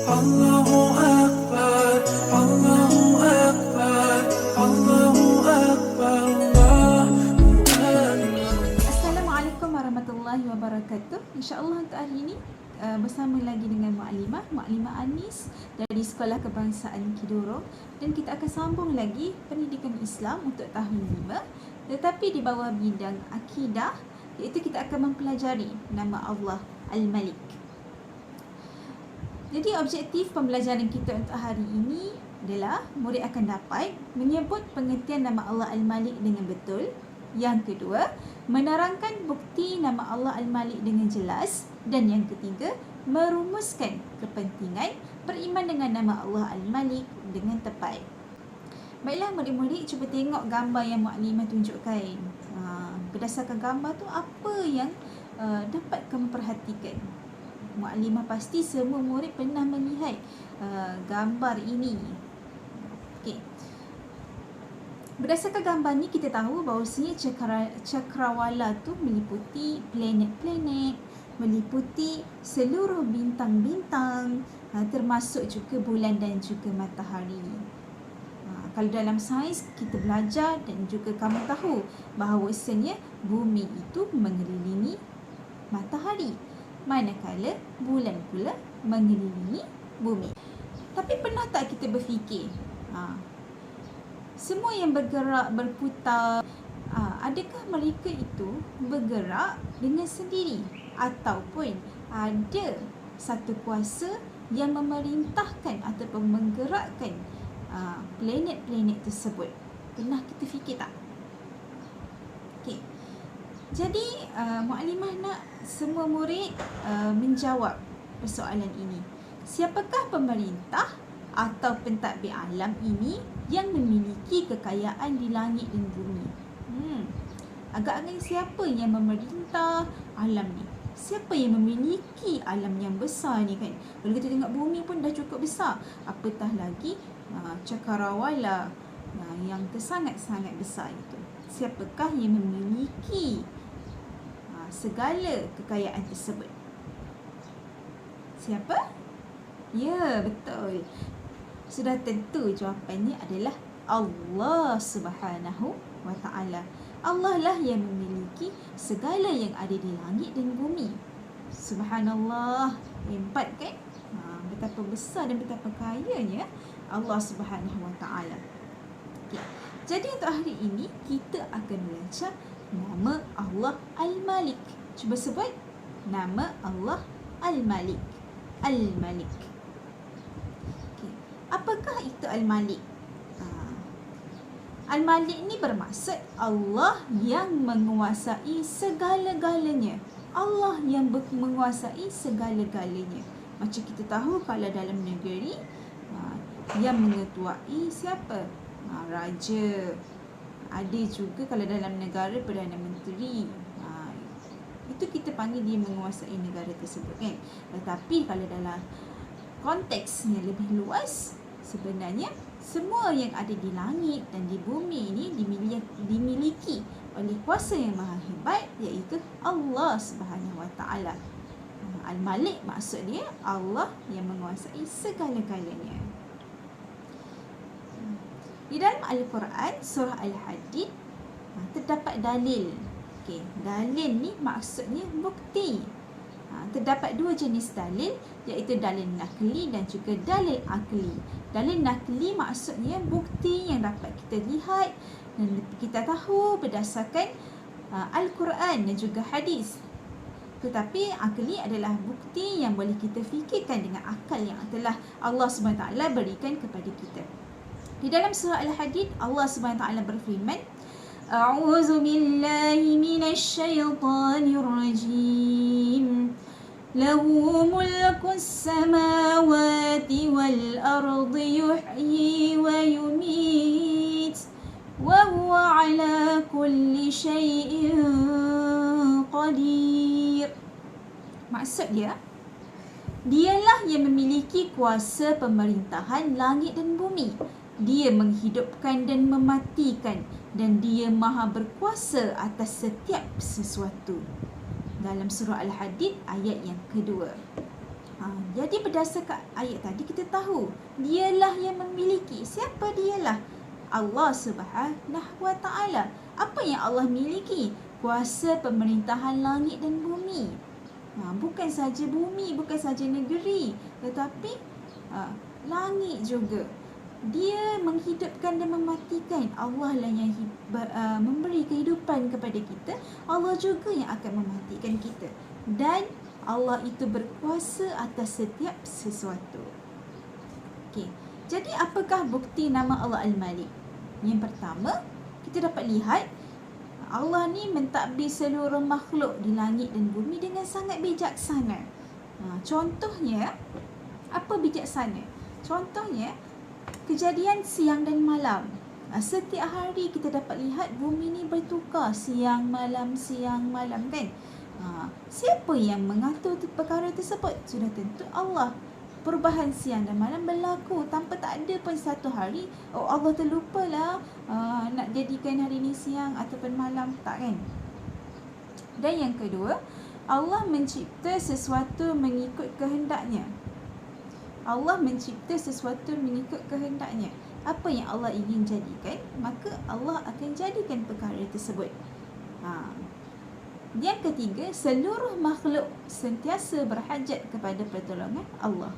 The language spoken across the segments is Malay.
Allahu Akbar, Allahu Akbar, Allahu Akbar, Allahu Akbar. Assalamualaikum warahmatullahi wabarakatuh. InsyaAllah untuk hari ini bersama lagi dengan Muklimah Anis dari Sekolah Kebangsaan Kiduro, dan kita akan sambung lagi pendidikan Islam untuk tahun 5, tetapi di bawah bidang akidah, iaitu kita akan mempelajari nama Allah Al-Malik. Jadi objektif pembelajaran kita untuk hari ini adalah murid akan dapat menyebut pengertian nama Allah Al-Malik dengan betul. Yang kedua, menerangkan bukti nama Allah Al-Malik dengan jelas. Dan yang ketiga, merumuskan kepentingan beriman dengan nama Allah Al-Malik dengan tepat. Baiklah murid-murid, cuba tengok gambar yang Muklimah tunjukkan. Berdasarkan gambar tu, apa yang dapat kamu perhatikan? Muklimah pasti semua murid pernah melihat gambar ini. Okey. Berdasarkan gambar ni, kita tahu bahawasanya cakrawala tu meliputi planet-planet, meliputi seluruh bintang-bintang, termasuk juga bulan dan juga matahari. Kalau dalam sains kita belajar dan juga kamu tahu bahawasanya bumi itu mengelilingi matahari, manakala bulan pula mengelilingi bumi. Tapi pernah tak kita berfikir, semua yang bergerak, berputar, adakah mereka itu bergerak dengan sendiri, ataupun ada satu kuasa yang memerintahkan ataupun menggerakkan planet-planet tersebut? Pernah kita fikir tak? Okey. Jadi Muklimah nak semua murid menjawab persoalan ini. Siapakah pemerintah atau pentadbir alam ini yang memiliki kekayaan di langit dan bumi? Agak-agak siapa yang memerintah alam ni? Siapa yang memiliki alam yang besar ni kan? Kalau kita tengok bumi pun dah cukup besar, apatah lagi cakrawala yang sangat-sangat besar itu. Siapakah yang memiliki segala kekayaan tersebut? Siapa? Ya, betul. Sudah tentu jawapannya adalah Allah Subhanahu wa Ta'ala. Allah lah yang memiliki segala yang ada di langit dan bumi. Subhanallah, hebat kan? Betapa besar dan betapa kayanya Allah Subhanahu wa Ta'ala. Okay. Jadi untuk hari ini kita akan belajar nama Allah Al-Malik. Cuba sebut nama Allah Al-Malik. Al-Malik. Okay. Apakah itu Al-Malik? Al-Malik ni bermaksud Allah yang menguasai segala-galanya. Allah yang menguasai segala-galanya. Macam kita tahu kalau dalam negeri, yang mengetuai siapa? Raja. Ada juga kalau dalam negara Perdana Menteri. Itu kita panggil dia menguasai negara tersebut kan. Tetapi kalau dalam konteks yang lebih luas, sebenarnya semua yang ada di langit dan di bumi ini dimiliki oleh kuasa yang maha hebat, iaitu Allah Subhanahu wa Ta'ala. Al-Malik maksud dia Allah yang menguasai segala-galanya. Di dalam Al-Quran surah Al-Hadid terdapat dalil. Okey, dalil ni maksudnya bukti. Terdapat dua jenis dalil, iaitu dalil nakli dan juga dalil akli. Dalil nakli maksudnya bukti yang dapat kita lihat dan kita tahu berdasarkan Al-Quran dan juga hadis. Tetapi akli adalah bukti yang boleh kita fikirkan dengan akal yang telah Allah SWT berikan kepada kita. Di dalam surah Al-Hadid, Allah SWT berfirman, A'udzu billahi minasy syaithanir rajim. Lahu mulkus samawati wal ardi yuhyi wa yumit wa huwa ala kulli syai'in qadir. Maksud dia, dialah yang memiliki kuasa pemerintahan langit dan bumi. Dia menghidupkan dan mematikan, dan dia maha berkuasa atas setiap sesuatu. Dalam surah Al-Hadid ayat yang kedua. Jadi berdasarkan ayat tadi kita tahu dialah yang memiliki. Siapa dialah? Allah Subhanahu wa Ta'ala. Apa yang Allah miliki? Kuasa pemerintahan langit dan bumi. Bukan saja bumi, bukan saja negeri, tetapi langit juga. Dia menghidupkan dan mematikan. Allah lah yang memberi kehidupan kepada kita. Allah juga yang akan mematikan kita. Dan Allah itu berkuasa atas setiap sesuatu. Okey. Jadi apakah bukti nama Allah Al-Malik? Yang pertama, kita dapat lihat Allah ni mentadbir seluruh makhluk di langit dan bumi dengan sangat bijaksana. Contohnya, apa bijaksana? Contohnya, kejadian siang dan malam. Setiap hari kita dapat lihat bumi ni bertukar siang malam kan. Siapa yang mengatur perkara tersebut? Sudah tentu Allah. Perubahan siang dan malam berlaku tanpa tak ada pun satu hari Allah terlupalah nak jadikan hari ni siang ataupun malam, tak kan? Dan yang kedua, Allah mencipta sesuatu mengikut kehendaknya. Allah mencipta sesuatu mengikut kehendaknya. Apa yang Allah ingin jadikan, maka Allah akan jadikan perkara tersebut. Yang ketiga, seluruh makhluk sentiasa berhajat kepada pertolongan Allah.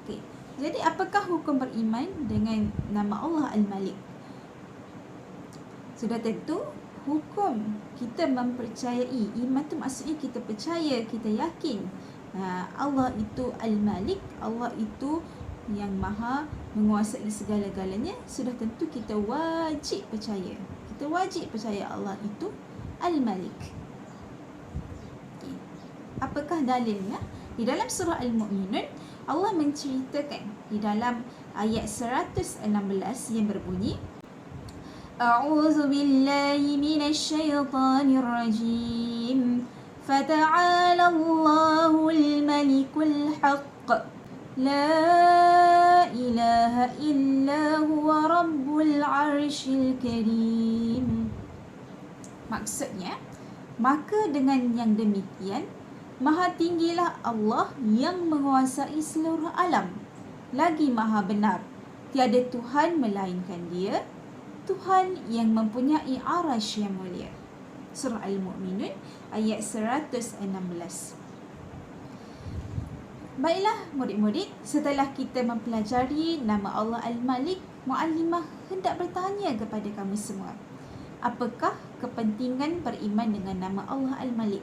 Okey. Jadi apakah hukum beriman dengan nama Allah Al-Malik? Sudah tentu hukum kita mempercayai. Iman tu maksudnya kita percaya, kita yakin Allah itu Al-Malik, Allah itu yang maha menguasai segala-galanya. Sudah tentu kita wajib percaya. Kita wajib percaya Allah itu Al-Malik. Okay. Apakah dalilnya? Di dalam surah Al-Mu'minun, Allah menceritakan di dalam ayat 116 yang berbunyi, A'udzu billahi minasy syaithanir rajim. Fata'ala Allahul Malikul Haqq. La ilaha illa huwa rabbul arshil karim. Maksudnya, maka dengan yang demikian, maha tinggilah Allah yang menguasai seluruh alam. Lagi maha benar, tiada Tuhan melainkan Dia, Tuhan yang mempunyai arasy yang mulia. Surah Al-Mu'minun ayat 116. Baiklah murid-murid, setelah kita mempelajari nama Allah Al-Malik, Muallimah hendak bertanya kepada kamu semua. Apakah kepentingan beriman dengan nama Allah Al-Malik?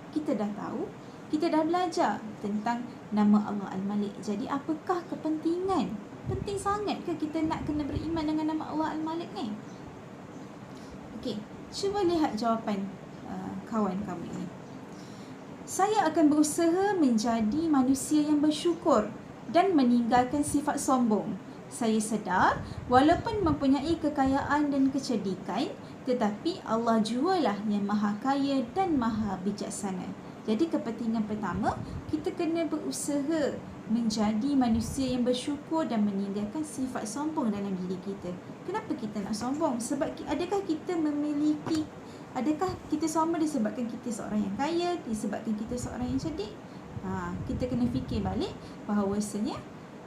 Kita dah tahu, kita dah belajar tentang nama Allah Al-Malik. Jadi apakah kepentingan? Penting sangat ke kita nak kena beriman dengan nama Allah Al-Malik ni? Okey, cuba lihat jawapan kawan kamu ini. Saya akan berusaha menjadi manusia yang bersyukur dan meninggalkan sifat sombong. Saya sedar walaupun mempunyai kekayaan dan kecerdikan, tetapi Allah jualah yang maha kaya dan maha bijaksana. Jadi kepentingan pertama, kita kena berusaha menjadi manusia yang bersyukur dan meninggalkan sifat sombong dalam diri kita. Kenapa kita nak sombong? Sebab adakah kita memiliki, adakah kita sombong disebabkan kita seorang yang kaya, disebabkan kita seorang yang cerdik? Kita kena fikir balik bahawasanya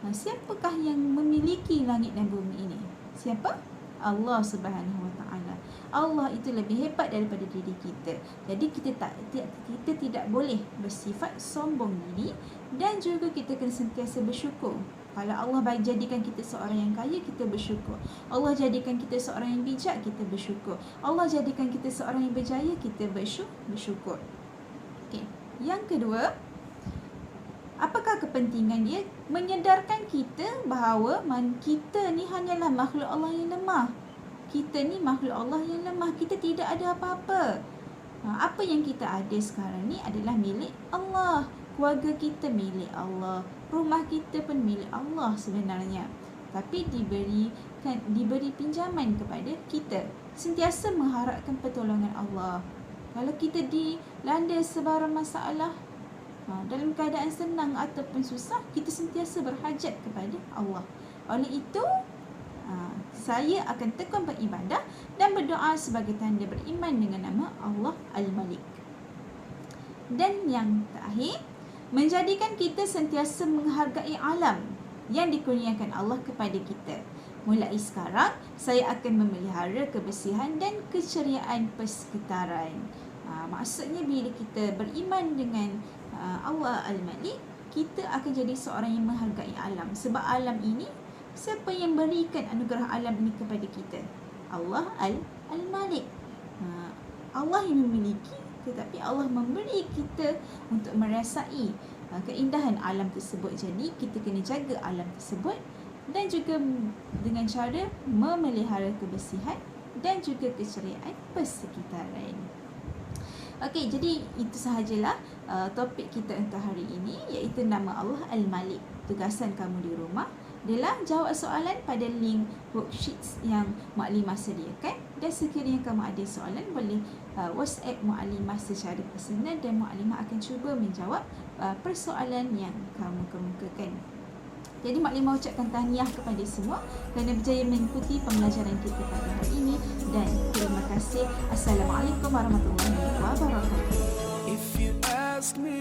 siapakah yang memiliki langit dan bumi ini? Siapa? Allah Subhanahu Wa Ta'ala. Allah itu lebih hebat daripada diri kita. Jadi kita tidak boleh bersifat sombong diri, dan juga kita kena sentiasa bersyukur. Kalau Allah jadikan kita seorang yang kaya, kita bersyukur. Allah jadikan kita seorang yang bijak, kita bersyukur. Allah jadikan kita seorang yang berjaya, kita bersyukur. Okey. Yang kedua, apakah kepentingan dia? Menyedarkan kita bahawa kita ni hanyalah makhluk Allah yang lemah. Kita ni makhluk Allah yang lemah. Kita tidak ada apa-apa. Apa yang kita ada sekarang ni adalah milik Allah. Keluarga kita milik Allah. Rumah kita pun milik Allah sebenarnya. Tapi diberi pinjaman kepada kita. Sentiasa mengharapkan pertolongan Allah. Kalau kita dilanda sebarang masalah, dalam keadaan senang ataupun susah, kita sentiasa berhajat kepada Allah. Oleh itu, saya akan tekun beribadah dan berdoa sebagai tanda beriman dengan nama Allah Al-Malik. Dan yang terakhir, menjadikan kita sentiasa menghargai alam yang dikurniakan Allah kepada kita. Mulai sekarang, saya akan memelihara kebersihan dan keceriaan persekitaran. Maksudnya bila kita beriman dengan Allah Al-Malik, kita akan jadi seorang yang menghargai alam. Sebab alam ini, siapa yang berikan anugerah alam ini kepada kita? Allah Al-Malik. Allah yang memiliki, tetapi Allah memberi kita untuk merasai keindahan alam tersebut. Jadi kita kena jaga alam tersebut dan juga dengan cara memelihara kebersihan dan juga keceriaan persekitaran. Okey, jadi itu sahajalah topik kita untuk hari ini, iaitu nama Allah Al-Malik. Tugasan kamu di rumah adalah jawab soalan pada link worksheets yang Mukadimah sediakan, dan sekiranya kamu ada soalan boleh WhatsApp Mukadimah secara personal dan Mukadimah akan cuba menjawab persoalan yang kamu kemukakan. Jadi Mukadimah ucapkan tahniah kepada semua kerana berjaya mengikuti pembelajaran kita pada hari ini, dan terima kasih. Assalamualaikum warahmatullahi wabarakatuh. If you ask me